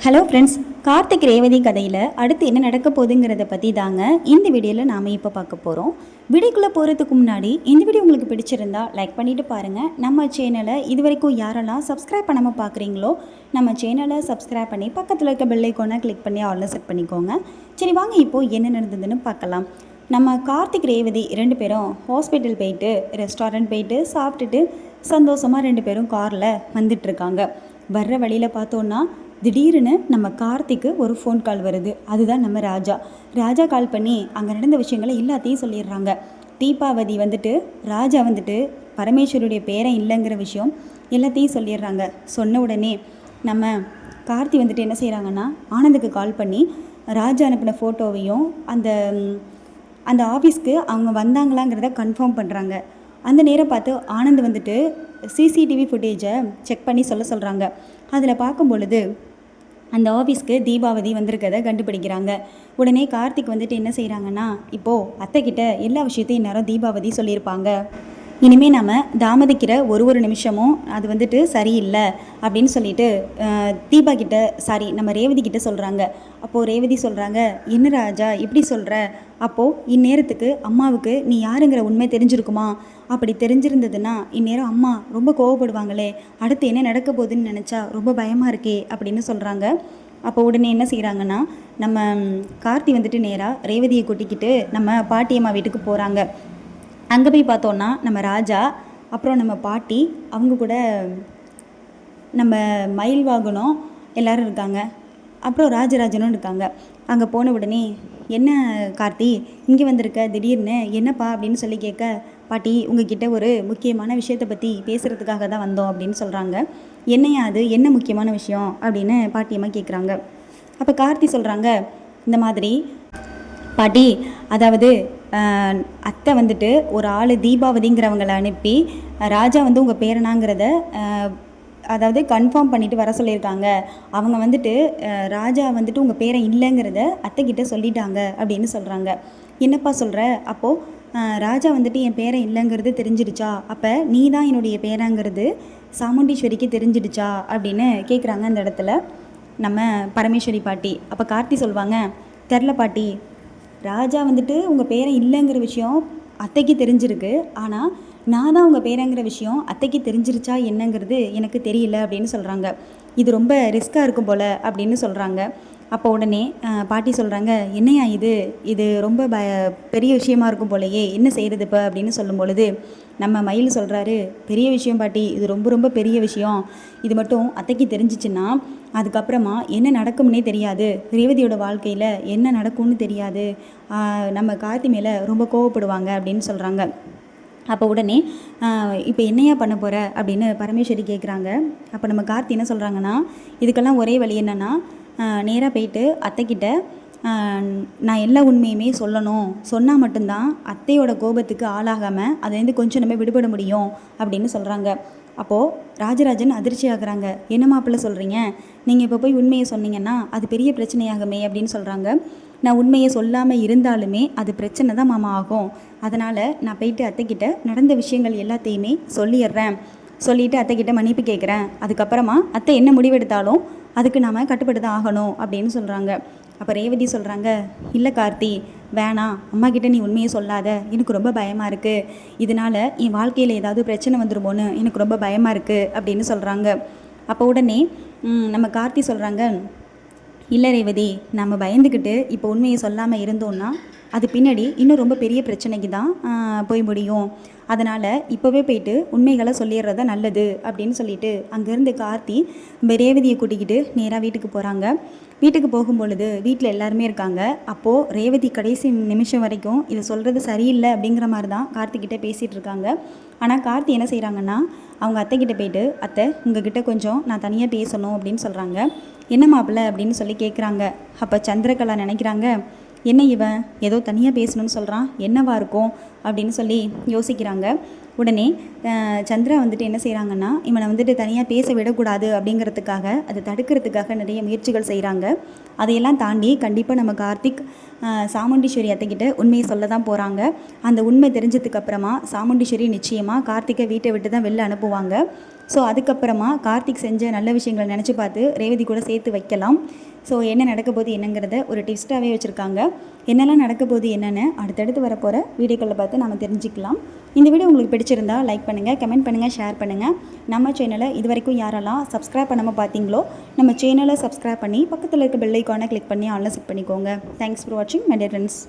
Hello friends, Karthik Revathi கதையில் அடுத்து என்ன நடக்க போகுதுங்கிறத பற்றி தாங்க இந்த வீடியோவில் நாம் இப்போ பார்க்க போகிறோம். வீடியோக்குள்ளே போகிறதுக்கு முன்னாடி இந்த வீடியோ உங்களுக்கு பிடிச்சிருந்தா லைக் பண்ணிவிட்டு பாருங்கள். நம்ம சேனலை இது வரைக்கும் யாரெல்லாம் சப்ஸ்கிரைப் பண்ணாமல் பார்க்குறீங்களோ நம்ம சேனலை சப்ஸ்கிரைப் பண்ணி பக்கத்தில் இருக்க பெல் ஐக்கானை கிளிக் பண்ணி ஆல்ல செட் பண்ணிக்கோங்க. சரி வாங்க இப்போது என்ன நடந்ததுன்னு பார்க்கலாம். நம்ம கார்த்திக் ரேவதி 2 பேரும் ஹாஸ்பிட்டல் போயிட்டு ரெஸ்டாரண்ட் போயிட்டு சாப்பிட்டுட்டு சந்தோஷமாக 2 பேரும் காரில் வந்துட்டுருக்காங்க. வர்ற வழியில் பார்த்தோன்னா திடீர்னு நம்ம கார்த்திக்கு ஒரு ஃபோன் கால் வருது. அதுதான் நம்ம ராஜா கால் பண்ணி அங்கே நடந்த விஷயங்களை எல்லாத்தையும் சொல்லிடுறாங்க. தீபாவதி வந்துட்டு ராஜா வந்துட்டு பரமேஸ்வருடைய பேரன் இல்லைங்கிற விஷயம் எல்லாத்தையும் சொல்லிடுறாங்க. சொன்ன உடனே நம்ம கார்த்தி வந்துட்டு என்ன செய்கிறாங்கன்னா ஆனந்துக்கு கால் பண்ணி ராஜா அனுப்பின ஃபோட்டோவையும் அந்த ஆஃபீஸ்க்கு அவங்க வந்தாங்களாங்கிறத கன்ஃபார்ம் பண்ணுறாங்க. அந்த நேரம் பார்த்து ஆனந்த் வந்துட்டு சிசிடிவி ஃபுட்டேஜை செக் பண்ணி சொல்கிறாங்க. அதில் பார்க்கும் பொழுது அந்த ஆஃபீஸ்க்கு தீபாவதி வந்திருக்கதை கண்டுபிடிக்கிறாங்க. உடனே கார்த்திக் வந்துட்டு என்ன செய்கிறாங்கன்னா இப்போது அத்தைக்கிட்ட எல்லா விஷயத்தையும் நேரம் தீபாவதி சொல்லியிருப்பாங்க. இனிமேல் நம்ம தாமதிக்கிற ஒரு நிமிஷமும் அது வந்துட்டு சரியில்லை அப்படின்னு சொல்லிட்டு தீபா கிட்ட நம்ம ரேவதி கிட்ட சொல்கிறாங்க. அப்போது ரேவதி சொல்கிறாங்க, என்ன ராஜா இப்படி சொல்கிற? அப்போது இந்நேரத்துக்கு அம்மாவுக்கு நீ யாருங்கிற உண்மை தெரிஞ்சிருக்குமா? அப்படி தெரிஞ்சிருந்ததுன்னா இந்நேரம் அம்மா ரொம்ப கோவப்படுவாங்களே, அடுத்து என்ன நடக்க போகுதுன்னு நினச்சா ரொம்ப பயமாக இருக்கே அப்படின்னு சொல்கிறாங்க. அப்போ உடனே என்ன செய்கிறாங்கன்னா நம்ம கார்த்தி வந்துட்டு நேராக ரேவதியை கூட்டிக்கிட்டு நம்ம பாட்டியம்மா வீட்டுக்கு போகிறாங்க. அங்கே போய் பார்த்தோன்னா நம்ம ராஜா அப்புறம் நம்ம பாட்டி அவங்க கூட நம்ம மயில் வாகனம் எல்லோரும் இருக்காங்க. அப்புறம் ராஜராஜனும் இருக்காங்க. அங்கே போன உடனே என்ன கார்த்தி இங்கே வந்திருக்க திடீர்னு என்னப்பா அப்படின்னு சொல்லி கேட்க, பாட்டி உங்ககிட்ட ஒரு முக்கியமான விஷயத்தை பற்றி பேசுகிறதுக்காக தான் வந்தோம் அப்படின்னு சொல்கிறாங்க. என்னையா அது, என்ன முக்கியமான விஷயம் அப்படின்னு பாட்டியம்மா கேட்குறாங்க. அப்போ கார்த்தி சொல்கிறாங்க, இந்த மாதிரி பாட்டி அதாவது அத்தை வந்துட்டு ஒரு ஆள் தீபாவதிங்கிறவங்களை அனுப்பி ராஜா வந்து உங்கள் பேரனாங்கிறத அதாவது கன்ஃபார்ம் பண்ணிவிட்டு வர சொல்லியிருக்காங்க. அவங்க வந்துட்டு ராஜா வந்துட்டு உங்கள் பேரன் இல்லைங்கிறத அத்தைக்கிட்ட சொல்லிட்டாங்க அப்படின்னு சொல்கிறாங்க. என்னப்பா சொல்கிற? அப்போது ராஜா வந்துட்டு என் பேரன் இல்லைங்கிறது தெரிஞ்சிடுச்சா? அப்போ நீ தான் என்னுடைய பேரங்கிறது சாமுண்டீஸ்வரிக்கு தெரிஞ்சிடுச்சா அப்படின்னு கேட்குறாங்க அந்த இடத்துல நம்ம பரமேஸ்வரி பாட்டி. அப்போ கார்த்தி சொல்லுவாங்க, தெரில பாட்டி, ராஜா வந்துட்டு உங்கள் பேரன் இல்லைங்கிற விஷயம் அத்தைக்கு தெரிஞ்சிருக்கு. ஆனால் நான் தான் உங்கள் பேரங்கிற விஷயம் அத்தைக்கு தெரிஞ்சிருச்சா என்னங்கிறது எனக்கு தெரியல அப்படின்னு சொல்கிறாங்க. இது ரொம்ப ரிஸ்க்காக இருக்கும் போல் அப்படின்னு சொல்கிறாங்க. அப்போ உடனே பாட்டி சொல்கிறாங்க, என்னையா இது ரொம்ப பெரிய விஷயமா இருக்கும் போலையே, என்ன செய்கிறது இப்போ அப்படின்னு சொல்லும் பொழுது நம்ம மயில் சொல்கிறாரு, பெரிய விஷயம் பாட்டி, இது ரொம்ப ரொம்ப பெரிய விஷயம். இது மட்டும் அத்தைக்கு தெரிஞ்சிச்சுன்னா அதுக்கப்புறமா என்ன நடக்கும்னே தெரியாது. ரேவதியோட வாழ்க்கையில் என்ன நடக்கும்னு தெரியாது. நம்ம கார்த்தி மேலே ரொம்ப கோவப்படுவாங்க அப்படின்னு சொல்கிறாங்க. அப்போ உடனே இப்போ என்னையா பண்ண போகிற அப்படின்னு பரமேஸ்வரி கேட்குறாங்க. அப்போ நம்ம கார்த்தி என்ன சொல்கிறாங்கன்னா, இதுக்கெல்லாம் ஒரே வழி என்னென்னா நேராக போயிட்டு அத்தைக்கிட்ட நான் எல்லா உண்மையுமே சொன்னால் மட்டும்தான் அத்தையோட கோபத்துக்கு ஆளாகாமல் அதுலேருந்து கொஞ்சம் நம்ம விடுபட முடியும் அப்படின்னு சொல்கிறாங்க. அப்போது ராஜராஜன் அதிர்ச்சி ஆகுறாங்க. என்ன மாப்பிள்ளை சொல்கிறீங்க? நீங்கள் இப்போ போய் உண்மையை சொன்னீங்கன்னா அது பெரிய பிரச்சனையாகுமே அப்படின்னு சொல்கிறாங்க. நான் உண்மையை சொல்லாமல் இருந்தாலுமே அது பிரச்சனை தான் மாமா ஆகும். அதனால் நான் போயிட்டு அத்தைக்கிட்ட நடந்த விஷயங்கள் எல்லாத்தையுமே சொல்லிவிட்டு அத்தைக்கிட்ட மன்னிப்பு கேட்குறேன். அதுக்கப்புறமா அத்தை என்ன முடிவெடுத்தாலும் அதுக்கு நாம் கட்டுப்பட்டு தான் ஆகணும் அப்படின்னு சொல்கிறாங்க. அப்போ ரேவதி சொல்கிறாங்க, இல்லை கார்த்தி வேணாம், அம்மா கிட்டே நீ உண்மையை சொல்லாத, எனக்கு ரொம்ப பயமாக இருக்குது. இதனால் என் வாழ்க்கையில் ஏதாவது பிரச்சனை வந்துருமோன்னு எனக்கு ரொம்ப பயமாக இருக்குது அப்படின்னு சொல்கிறாங்க. அப்போ உடனே நம்ம கார்த்தி சொல்கிறாங்க, இல்லை ரேவதி, நம்ம பயந்துக்கிட்டு இப்போ உண்மையை சொல்லாமல் இருந்தோன்னா அது பின்னாடி இன்னும் ரொம்ப பெரிய பிரச்சனைக்கு தான் போய் முடியும். அதனால் இப்போவே போயிட்டு உண்மைகளை சொல்லிடுறத நல்லது அப்படின்னு சொல்லிட்டு அங்கேருந்து கார்த்தி ரேவதியை கூட்டிக்கிட்டு நேராக வீட்டுக்கு போகிறாங்க. வீட்டுக்கு போகும்பொழுது வீட்டில் எல்லாருமே இருக்காங்க. அப்போது ரேவதி கடைசி நிமிஷம் வரைக்கும் இதை சொல்கிறது சரியில்லை அப்படிங்கிற மாதிரி தான் கார்த்திக்கிட்ட பேசிகிட்டு இருக்காங்க. ஆனால் கார்த்தி என்ன செய்கிறாங்கன்னா அவங்க அத்தைக்கிட்ட போயிட்டு, அத்தை உங்ககிட்ட கொஞ்சம் நான் தனியாக பேசணும் அப்படின்னு சொல்கிறாங்க. என்ன மாப்பிள்ளை அப்படின்னு சொல்லி கேட்குறாங்க. அப்போ சந்திரகலா நினைக்கிறாங்க, என்ன இவன் ஏதோ தனியாக பேசணும்னு சொல்கிறான், என்னவா இருக்கும் அப்படின்னு சொல்லி யோசிக்கிறாங்க. உடனே சந்திரா வந்துட்டு என்ன செய்கிறாங்கன்னா இவனை வந்துட்டு தனியாக பேச விடக்கூடாது அப்படிங்கிறதுக்காக அதை தடுக்கிறதுக்காக நிறைய முயற்சிகள் செய்கிறாங்க. அதையெல்லாம் தாண்டி கண்டிப்பாக நம்ம கார்த்திக் சாமுண்டீஸ்வரி அத்தைக்கிட்ட உண்மையை சொல்ல தான் போகிறாங்க. அந்த உண்மை தெரிஞ்சதுக்கப்புறமா சாமுண்டீஸ்வரி நிச்சயமாக கார்த்திகை வீட்டை விட்டு தான் வெளில அனுப்புவாங்க. ஸோ அதுக்கப்புறமா கார்த்திக் செஞ்ச நல்ல விஷயங்களை நினச்சி பார்த்து ரேவதி கூட சேர்த்து வைக்கலாம். ஸோ என்ன நடக்க போகுது என்னங்கிறத ஒரு டிப்ஸ்ட்டாகவே வச்சுருக்காங்க. என்னெல்லாம் நடக்க போகுது என்னென்னு அடுத்தடுத்து வரப்போகிற வீடியோக்களில் பார்த்து நம்ம தெரிஞ்சுக்கலாம். இந்த வீடியோ உங்களுக்கு பிடிச்சிருந்தா லைக் பண்ணுங்கள், கமெண்ட் பண்ணுங்கள், ஷேர் பண்ணுங்கள். நம்ம சேனலை இது வரைக்கும் யாரெல்லாம் சப்ஸ்கிரைப் பண்ணாமல் பார்த்தீங்களோ நம்ம சேனலை சப்ஸ்கிரைப் பண்ணி பக்கத்தில் இருக்க பெல் ஐக்கானை கிளிக் பண்ணி ஆன்லைன் செட் பண்ணிக்கோங்க. தேங்க்ஸ் ஃபார் வாட்சிங் மை டியர் ஃப்ரெண்ட்ஸ்.